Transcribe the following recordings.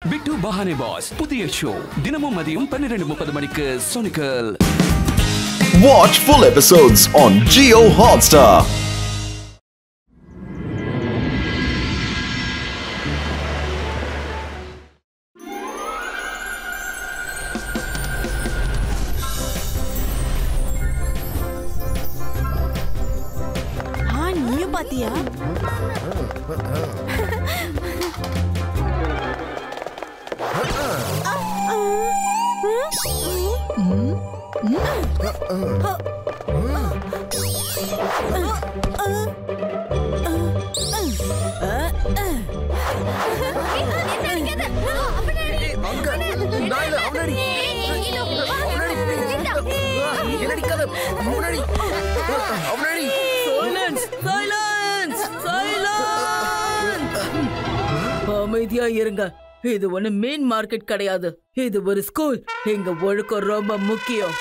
பிட்டு பஹானே pass புதிய show தினமும் மதியம் 12:30 மணிக்கு சோனிக்கல். Watch full episodes on Jio Hotstar. நீயும் பாத்தியா? அமைதியா இருங்க. இது ஒண்ணு மெயின் மார்க்கெட் கிடையாது, இது ஒரு ஸ்கூல். எங்க ஒழுக்கம் ரொம்ப முக்கியம்.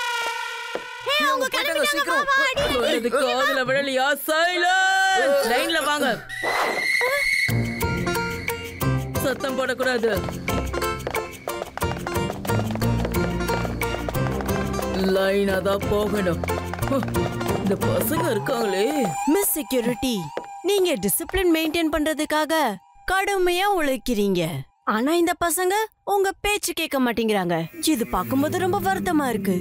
காதுல விழலையா? சைலன்ஸ். லைன்ல வாங்க. சத்தம் போடக்கூடாது. லைனா தான் போகணும். இந்த பசங்க இருக்காங்களே. மிஸ் செக்யூரிட்டி, நீங்க டிசிப்ளின் மெயின்டைன் பண்றதுக்காக கடுமையா உழைக்கிறீங்க. ஆனா இந்த பசங்க உங்க பேச்சு கேட்க மாட்டேங்கிறாங்க. இது பாக்கும்போது ரொம்ப வருத்தமா இருக்கு.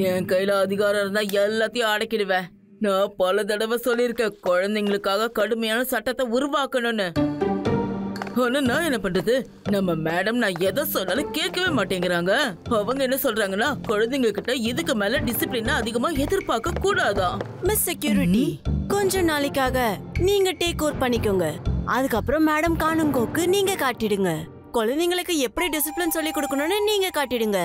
என் கையில அதிகாரம் இருந்தா எல்லாத்தையும் அடக்கிடுவேன். நான் பல தடவை சொல்லிருக்கேன், குழந்தைங்களுக்காக கடுமையான சட்டத்தை உருவாக்கணும்னு. ஆனா நான் என்ன பண்றது? நம்ம மேடம் நான் எதை சொன்னாலும் கேட்கவே மாட்டேங்கிறாங்க. அவங்க என்ன சொல்றாங்கன்னா, குழந்தைங்க கிட்ட இதுக்கு மேல டிசிப்ளினா அதிகமா எதிர்பார்க்க கூடாதா. மிஸ் செக்யூரிட்டி, கொஞ்ச நாளைக்காக நீங்க டேக் ஓவர் பண்ணிக்கோங்க. அதுக்கப்புறம் மேடம் காணுங்கோக்கு நீங்க காட்டிடுங்க. குழந்தைங்களுக்கு எப்படி டிசிப்ளின் சொல்லி கொடுக்கணும்னு நீங்க காட்டிடுங்க.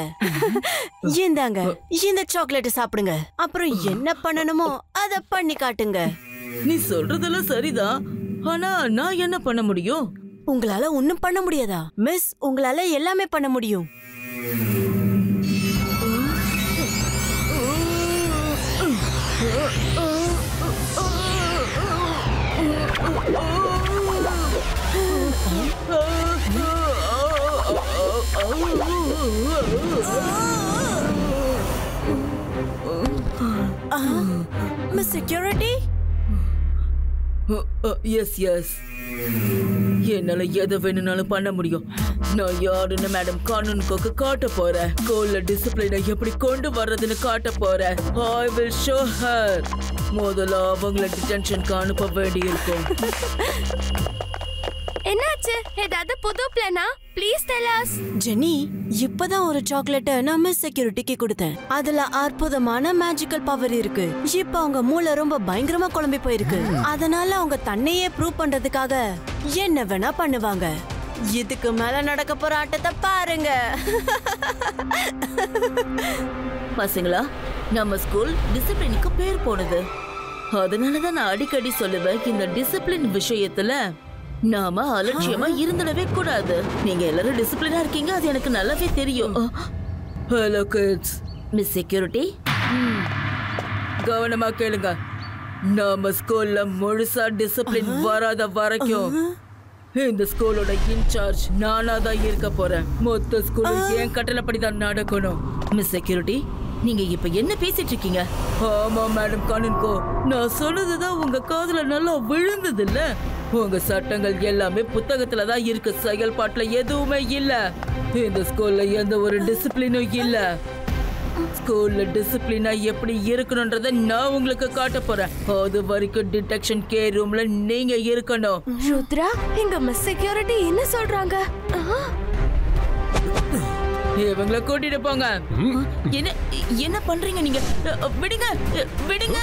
இந்தாங்க, இந்த சாக்லேட் சாப்பிடுங்க. அப்புறம் என்ன பண்ணணுமோ அத பண்ணி காட்டுங்க. நீ சொல்றதெல்லாம் சரிதான், ஆனா நான் என்ன பண்ண முடியும்? உங்களால ஒண்ணும் பண்ண முடியாதா? மிஸ், உங்களால எல்லாமே பண்ண முடியும். மிஸ் செக்யூரிட்டி, எஸ் எஸ், என்னால எதை வேணும்னாலும் பண்ண முடியும். நான் யாருன்னு மேடம் கானூனுக்கு காட்ட போறேன். ஸ்கூல்ல டிசிப்ளினை எப்படி கொண்டு வர்றதுன்னு காட்ட போறேன். I will show her. முதல்ல அவங்கள டிடென்ஷனுக்கு அனுப்ப வேண்டியிருக்கும். என்னாச்சு? ஏதாவது புது பிளானா? Please tell us. ஜெனி, இப்பதான் ஒரு சாக்லேட்டை நான் மிஸ் செக்யூரிட்டிக்கு கொடுத்தேன். அதுல அற்புதமான மேஜிக்கல் பவர் இருக்கு. இப்ப அவங்க மூளை ரொம்ப பயங்கரமா குழம்பி போயிருக்கு. அதனால அவங்க தன்னையே ப்ரூவ் பண்றதுக்காக என்ன வேணா பண்ணுவாங்க. இதுக்கு மேல நடக்க போற ஆட்டத்தை பாருங்க. பசங்களா, நம்ம ஸ்கூல் டிசிப்ளினுக்கு பேர் போனது. அதனாலதான் நான் அடிக்கடி சொல்லுவேன், இந்த டிசிப்ளின் விஷயத்துல நாம அலட்சியமா இருந்துடவே கூடாது. நீங்க எல்லாரும் டிசிப்ளினா இருக்கீங்க, அது எனக்கு நல்லாவே தெரியும். Hello kids. மிஸ் செக்யூரிட்டி, கவனமா கேளுங்க. நாம ஸ்கூல்ல முழுசா டிசிப்ளின் வராத வரைக்கும் இந்த ஸ்கூலோட இன்சார்ஜ் நானா தான் இருக்க போறேன். மொத்த ஸ்கூல் என் கட்டளைப்படிதான் நடக்கணும். மிஸ் செக்யூரிட்டி, நீங்க இப்ப என்ன பேசிட்டு இருக்கீங்க? ஆமா மேடம் கானூன்கோ, நான் சொன்னதுதான் உங்க காதுல நல்லா விழுந்தது இல்ல? உங்க சட்டங்கள் எல்லாமே புத்தகத்துல தான் இருக்கு, செயல்பாட்டுல எதுவுமே இல்ல. இந்த ஸ்கூல்ல எந்த ஒரு டிசிப்ளினும் இல்ல. ஸ்கூல்ல டிசிப்ளினா எப்படி இருக்கணும்ன்றத நான் உங்களுக்கு காட்ட போறேன். அது வரைக்கும் டிடெக்ஷன் கே ரூம்ல நீங்க இருக்கணும். ருத்ரா, எங்க மிஸ் செக்யூரிட்டி என்ன சொல்றாங்க? இவங்கள கூட்டிட்டு போங்க. என்ன என்ன பண்றீங்க நீங்க? விடுங்க விடுங்க.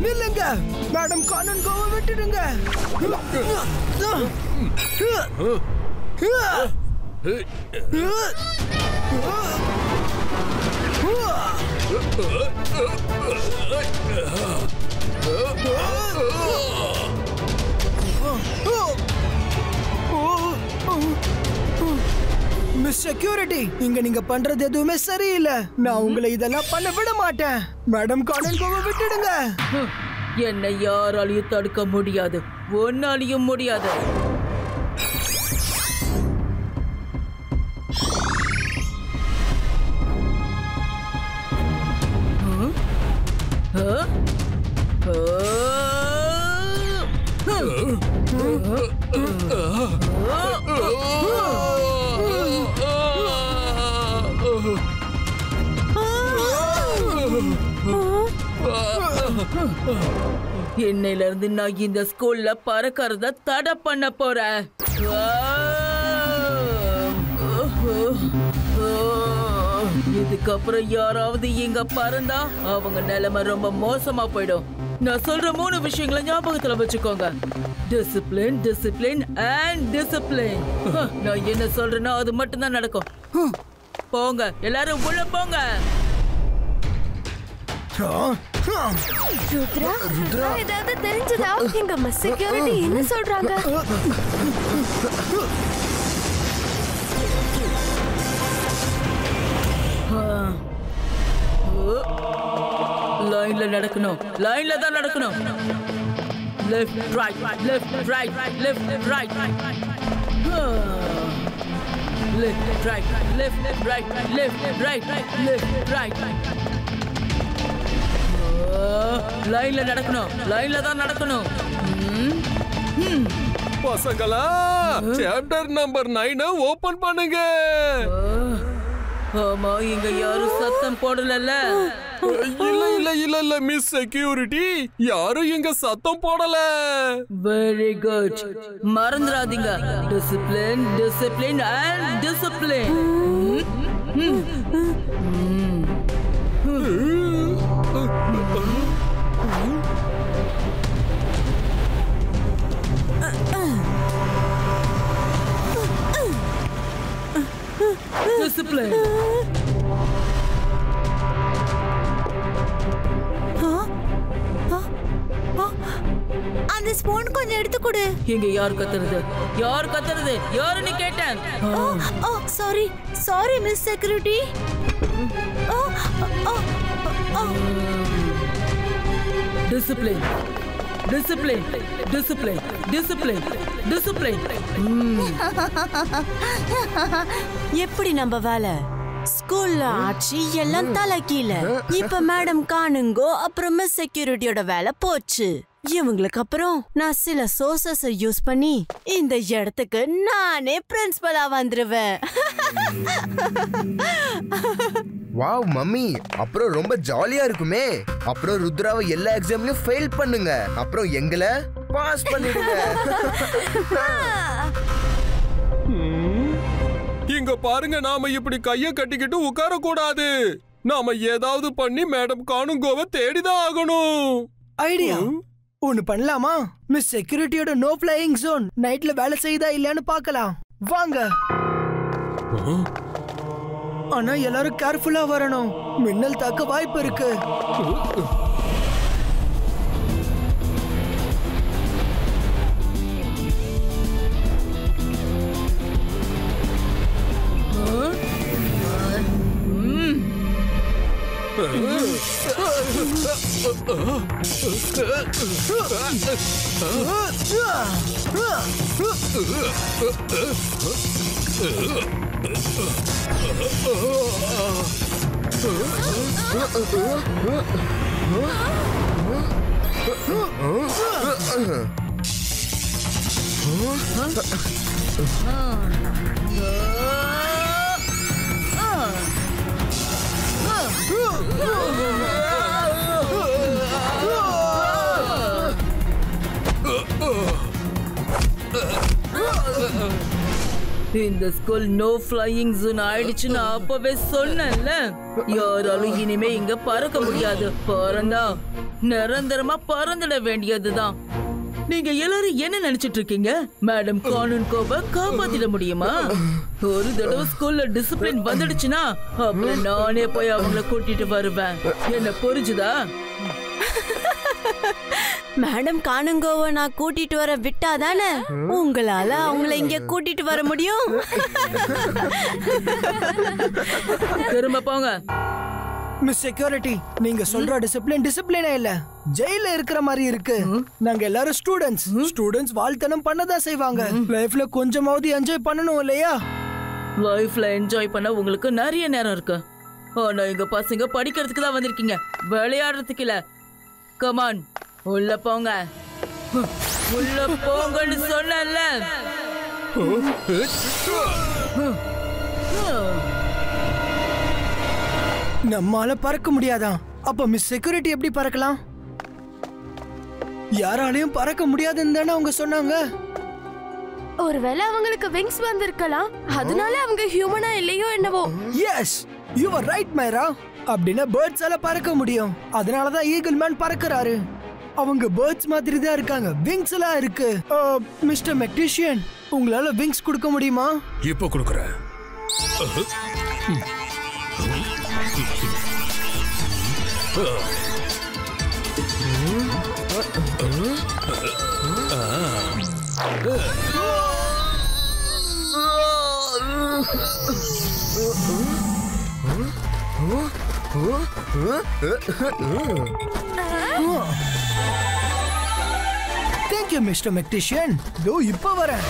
நில்லுங்க, மேடம் கானூன் கோவ விட்டுடுங்க. மிஸ் செக்யூரிட்டி, இங்க நீங்க பண்றது எதுவுமே சரியில்லை. நான் உங்களை இதெல்லாம் பண்ண விட மாட்டேன். மேடம் கானன் கோவை விட்டுடுங்க. என்னை யாராலையும் தடுக்க முடியாது, ஒன்னாலையும் முடியாது. இன்னையில இருந்து நான் இந்த ஸ்கூல்ல பறக்கறத தடை பண்ண போறேன். இதுக்கப்புறம் யாராவது இங்க பறந்தா அவங்க நிலைமை ரொம்ப மோசமா போயிடும். நான் சொல்ற 3 விஷயங்களை ஞாபகத்துல வச்சுக்கோங்க. Discipline, discipline and discipline. நான் என்ன சொல்றேன்னா அது மட்டும் தான் நடக்கும். போங்க, எல்லாரும் உள்ள போங்க. ருத்ரா, ஏதாவது தெரிஞ்சதா? எங்க மிஸ் செக்யூரிட்டி என்ன சொல்றாங்க? லைன்ல நடக்கணும், லைன்ல தான் நடக்கணும். Left right, left right, left right, left right, left right, left right, left right. லைன்ல நடக்கணும், லைன்ல தான் நடக்கணும். பசங்களா, சாப்டர் நம்பர் 9 ஓபன் பண்ணுங்க. ஆமா, இங்க யாரும் சத்தம் போடல. இல்ல மிஸ் செக்யூரிட்டி, யாரும் இங்க சத்தம் போடல. Very good. மறந்துடாதீங்க, discipline, discipline and discipline. Discipline. அந்த ஸ்பூன் கொஞ்சம் எடுத்து கொடு. இங்க யார் கத்துறது? யார் கத்துறது? யாருன்னு கேட்டேன். Sorry sorry miss security. Discipline, discipline, discipline, discipline, discipline. எப்படி நம்ம வேலை? ஸ்கூல்ல ஆட்சி எல்லாம் தலை கீழே. இப்ப மேடம் காணுங்கோ அப்புறம் மிஸ் செக்யூரிட்டியோட வேலை போச்சு. இவங்களுக்கு அப்புறம் நான் சில சோர்சஸ் யூஸ் பண்ணி இந்த இடத்துக்கு நானே பிரின்சிபலா வந்துருவேன். வாவ் மம்மி, அப்புறம் ரொம்ப ஜாலியா இருக்குமே. அப்புறம் ருத்ராவை எல்லா எக்ஸாம்லயும் ஃபெயில் பண்ணுங்க, அப்புறம் எங்களை பாஸ் பண்ணிடுங்க. இங்க பாருங்க, நாம இப்படி கைய கட்டிக்கிட்டு உட்கார கூடாது. நாம ஏதாவது பண்ணி மேடம் காணுங்கோவை தேடிதான் ஆகணும். ஐடியா ஒன்னு பண்ணலாமா? மிஸ் செக்யூரிட்டியோட நோ ஃப்ளையிங் ஜோன் நைட்ல வேலை செய்யுதா இல்லையான்னு பார்க்கலாம். வாங்க. ஆனா எல்லாரும் கேர்ஃபுல்லா வரணும், மின்னல் தாக்க வாய்ப்பு இருக்கு. இந்த ஸ்கூல் நோ ஃப்ளையிங் ஜோன் ஆயிடுச்சுன்னு அப்பவே சொன்னேன்ல. யாராலும் இனிமே இங்க பறக்க முடியாது. பறந்தா நிரந்தரமா பறந்துட வேண்டியதுதான். நீங்க எல்லாரும் என்ன நினைச்சிட்டு இருக்கீங்க? மேடம் கானன் கோவை காப்பாத்திட முடியுமா? ஒரு தடவை ஸ்கூல்ல டிசிப்ளின் வந்துடுச்சுன்னா அப்புறம் நானே போய் அவங்கள கூட்டிட்டு வருவேன். என்ன புரிஞ்சுதா? மேடம் காணுங்கோவை நான் கூட்டிட்டு வர விட்டாதானே உங்களால அவங்கள இங்க கூட்டிட்டு வர முடியும். திரும்ப போங்க. மிஸ் செக்யூரிட்டி, நீங்க சொல்ற டிசிப்ளினே இல்ல, ஜெயில இருக்கிற மாதிரி இருக்கு. நாங்க எல்லாரும் ஸ்டூடெண்ட்ஸ் வாழ்த்தனம் பண்ணதான் செய்வாங்க. லைஃப்ல கொஞ்சமாவது என்ஜாய் பண்ணணும் இல்லையா? லைஃப்ல என்ஜாய் பண்ண உங்களுக்கு நிறைய நேரம் இருக்கு. ஆனா எங்க பசங்க படிக்கிறதுக்கு தான் வந்திருக்கீங்க, விளையாடுறதுக்கு இல்ல. கமான், உள்ள போங்க. உள்ள போங்கன்னு சொன்னேன்ல. நம்மால பறக்க முடியாதான்? அப்ப மிஸ் செக்யூரிட்டி எப்படி பறக்கலாம்? யாராலையும் பறக்க முடியாதுன்னு தானே அவங்க சொன்னாங்க. ஒருவேளை அவங்களுக்கு விங்ஸ் வந்திருக்கலாம், அதனால அவங்க ஹியூமனா இல்லையோ என்னவோ. S, you are right மைரா. அப்படின்னா பேர்ட்ஸால பறக்க முடியும், அதனாலதான் ஈகிள் மேன் பறக்கறாரு. அவங்க பேர்ட்ஸ் மாதிரி தான் இருக்காங்க, விங்ஸ் எல்லாம் இருக்கு. மிஸ்டர் மெக்டிஷியன், உங்களால விங்ஸ் கொடுக்க முடியுமா? இப்போ கொடுக்கறேன். தேங்க்யூ மிஸ்டர் மெக்டிஷியன். தோ இப்ப வரேன்.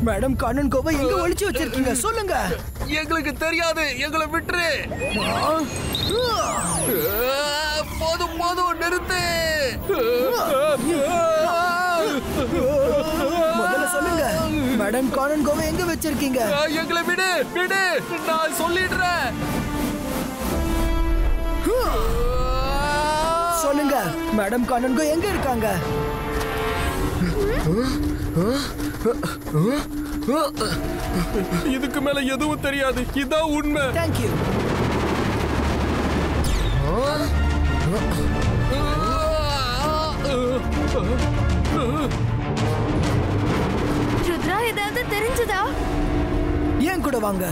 மேடம் கானன் கோவை எங்க ஒளிச்சு வச்சிருக்கீங்க சொல்லுங்க. எங்களுக்கு தெரியாது, எங்களை விட்டுரு. போதும் போதும், நிறுத்து. முதல்ல சொல்லுங்க, மேடம் கானன் கோவை எங்க வச்சிருக்கீங்க? எங்களை விடு விடு, நான் சொல்லிடுறேன். சொல்லுங்க, மேடம் கானன் கோ எங்க இருக்காங்க? இதுக்கு மேல எதுவும் தெரியாது, இதான் உண்மை. தேங்க்யூ. ருத்ரா, ஏதாவது தெரிஞ்சதா? ஏன் கூட வாங்க.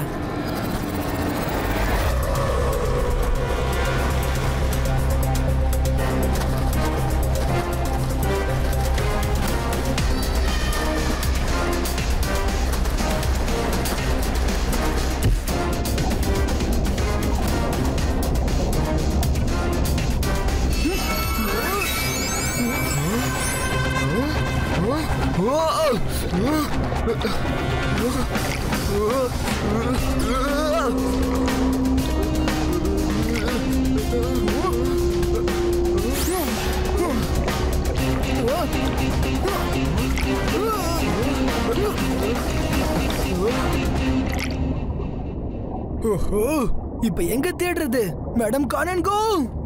இப்ப எங்க தேடுறது? மேடம் கானன் கோ,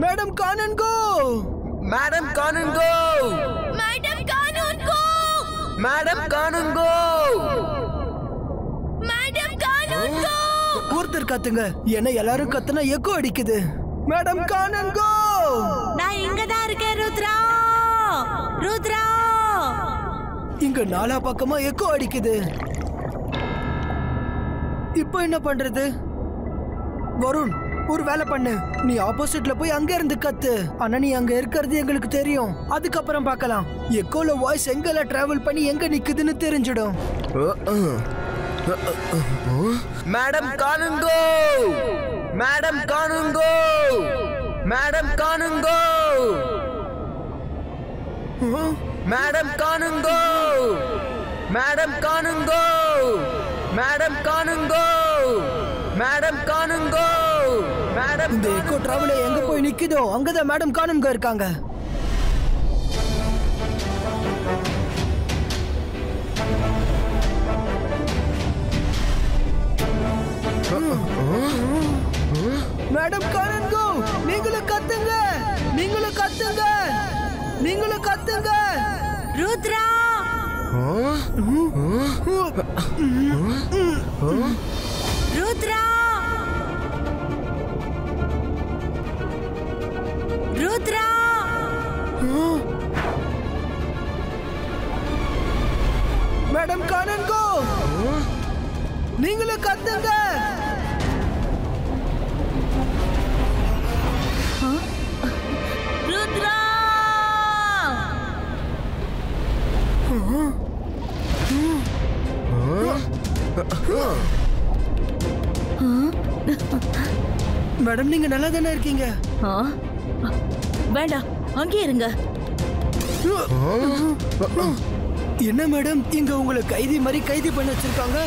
மேடம் கானன் கோ, மேடம் கானன் கோ, மேடம் கானன் கோ, மேடம் கானன் கோ, மேடம் கானன் கோ. ஒருத்தர் கத்துங்க, ஏன்னா எல்லாரும் கத்துனா எக்கோ அடிக்குது. மேடம் கானன் கோ. நான் இங்கதான் இருக்கேன் ருத்ரா. ருத்ரா, இங்க நாலா பக்கமா எக்கோ அடிக்குது. இப்போ என்ன பண்றது? வருண், ஒரு வேலை பண்ணு, நீ ஆப்போசிட்ல போய் அங்க இருந்து கத்து. ஆனா நீ அங்க இருக்கிறது எங்களுக்கு தெரியும், அதுக்கப்புறம் பார்க்கலாம். எக்கோல வாய்ஸ் எங்கெல்லாம் டிராவல் பண்ணி எங்க நிக்குதுன்னு தெரிஞ்சிடும். மேடம் கானன் கோ, மேடம் கானன் கோ, மேடம் கானன் கோ, மேடம் கானன் கோ, மேடம் கானன் கோ, மேடம் கானன் கோ, மேடம் கானன் கோ, மேடம். இந்த எக்கோ டிராவல் எங்க போய் நிக்குதோ அங்கதான் மேடம் கானன் கோ இருக்காங்க. மேடம் கானன் கோ, நீங்களும் கத்துங்க, நீங்களும் கத்துங்க, நீங்களும் கத்துங்க. ருத்ரா, ருத்ரா ருத்ரா மேடம் காணன்கோ நீங்களே கத்துங்க. ருத்ரா மேடம் நீங்க நல்லா தானே இருக்கீங்க? வேண்டாம், அங்கே இருங்க. என்ன மேடம் இங்க உங்களை கைதி மாதிரி கைதி பண்ண வச்சிருக்காங்க?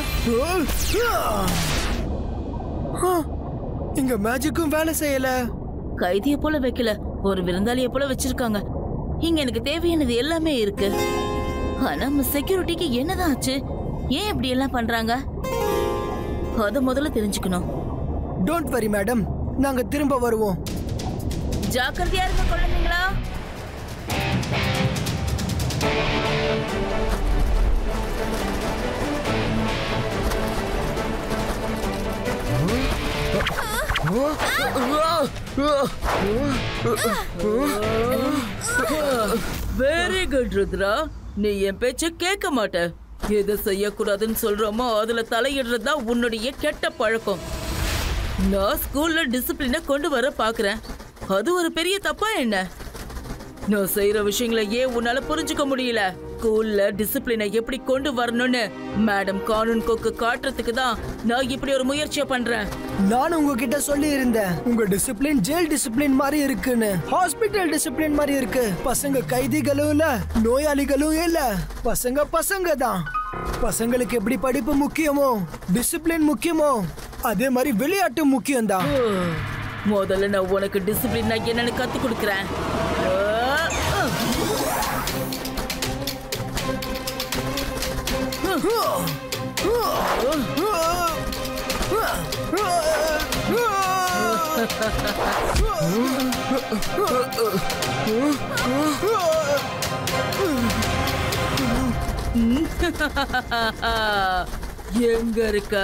இங்க மேஜிக்கும் வேலை செய்யல. கைதிய போல வைக்கல, ஒரு விருந்தாளிய போல வச்சிருக்காங்க. இங்க எனக்கு தேவையானது எல்லாமே இருக்கு. ஆனா செக்யூரிட்டிக்கு என்னதான் ஆச்சு? ஏன் இப்படி எல்லாம் பண்றாங்க? அத முதல்ல தெரிஞ்சுக்கணும். டோன்ட் வரி மேடம், நாங்க திரும்ப வருவோம். ஜாக்கிரதையா இருங்க குழந்தைங்களா. வெரி குட் ருத்ரா, நீ என் பேச்ச கேட்க மாட்ட. எதை செய்யக்கூடாதுன்னு சொல்றோமோ அதுல தலையிடுறதா உன்னுடைய கெட்ட பழக்கம். நான் ஸ்கூல்ல டிசிப்ளினை கொண்டு வர பாக்குறேன், அது ஒரு பெரிய தப்பா என்ன? நான் செய்யற விஷயங்களை ஏன் உன்னால புரிஞ்சுக்க முடியல? ஸ்கூல்ல டிசிப்ளினை எப்படி கொண்டு வரணும்னு மேடம் கானன்கோக்கு காட்டுறதுக்கு தான் நான் இப்படி ஒரு முயற்சியை பண்றேன். நான் உங்ககிட்ட சொல்லி இருந்தேன், உங்க டிசிப்ளின் ஜெயில் டிசிப்ளின் மாதிரி இருக்குன்னு. ஹாஸ்பிட்டல் டிசிப்ளின் மாதிரி இருக்கு. பசங்க கைதிகளும் இல்ல, நோயாளிகளும் இல்ல. பசங்க பசங்க தான். பசங்களுக்கு எப்படி படிப்பு முக்கியமோ, டிசிப்ளின் முக்கியமோ, அதே மாதிரி விளையாட்டு முக்கியம் தான். முதல்ல நான் உனக்கு டிசிப்ளின் என்னன்னு கத்து கொடுக்கறேன். எங்க இருக்க?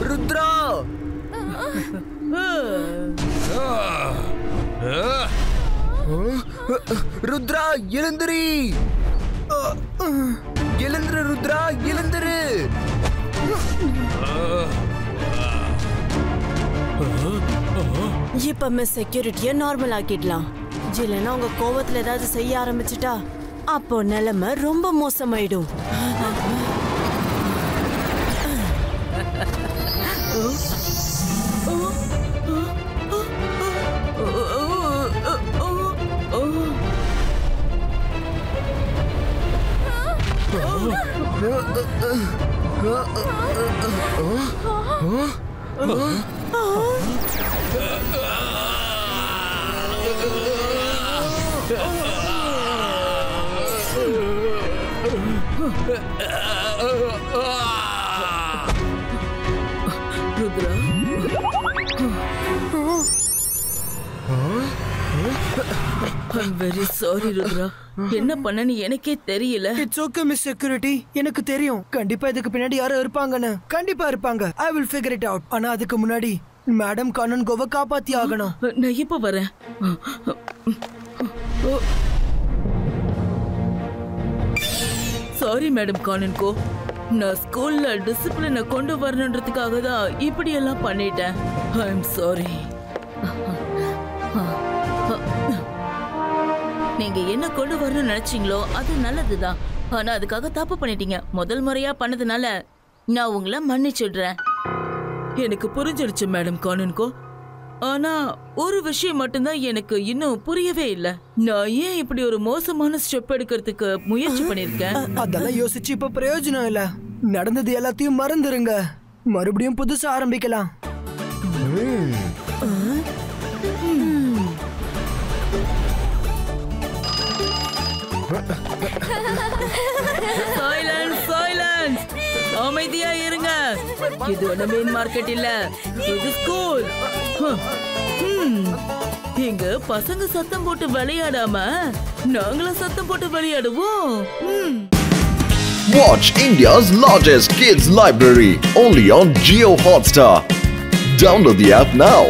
ருத்ரா, ருத்ரா எழுந்திரி. எழுந்துரு ருத்ரா, எழுந்துரு. இப்ப மிஸ் செக்யூரிட்டிய நார்மல் ஆக்கிடலாம். இல்லைன்னா உங்க கோவத்துல ஏதாவது செய்ய ஆரம்பிச்சுட்டா அப்போ நிலைமை ரொம்ப மோசமாயிடும். Rudra, I'm very sorry Rudra. என்ன பண்ணனு எனக்கே தெரியல. It's okay miss security. எனக்கு தெரியும் கண்டிப்பா இதுக்கு பின்னாடி யாரோ இருப்பாங்கன்னு. கண்டிப்பா இருப்பாங்க. I will figure it out. ஆனா அதுக்கு முன்னாடி மேடம் கானன்கோவை காப்பாத்தி ஆகணும். நான் இப்ப வரேன். சாரி மேடம் கானன்கோ. நான் ஸ்கூல்ல டிசிப்ளினை கொண்டு வரணுன்றதுக்காக தான் இப்படி எல்லாம் பண்ணிட்டேன். I am sorry. நீங்க என்ன கொண்டு வரணும்னு நினைச்சீங்களோ அது நல்லதுதான். ஆனா அதுக்காக தப்பு பண்ணிட்டீங்க. முதல் முறையா பண்ணதுனால நான் உங்களை மன்னிச்சிடுறேன். எனக்கு புரிஞ்சிருச்சு மேடம் கானன்கோ. ஆனா ஒரு விஷயம் மட்டும்தான் எனக்கு இன்னும் புரியவே இல்லை. நான் ஏன் இப்படி ஒரு மோசமான ஸ்டெப் எடுக்கிறதுக்கு முயற்சி பண்ணிருக்கேன்? அதெல்லாம் யோசிச்சு இப்ப பிரயோஜனம் இல்ல. நடந்தது எல்லாத்தையும் மறந்துருங்க. மறுபடியும் புதுசா ஆரம்பிக்கலாம். Silence silence. அமைதியா இருங்க. இது ஒண்ணு மெயின் மார்க்கெட் இல்ல, இது ஸ்கூல். இங்க பசங்க சத்தம் போட்டு விளையாடாம நாங்களும் சத்தம் போட்டு விளையாடுவோம். Watch India's largest kids library only on Jio Hotstar. Download the app now.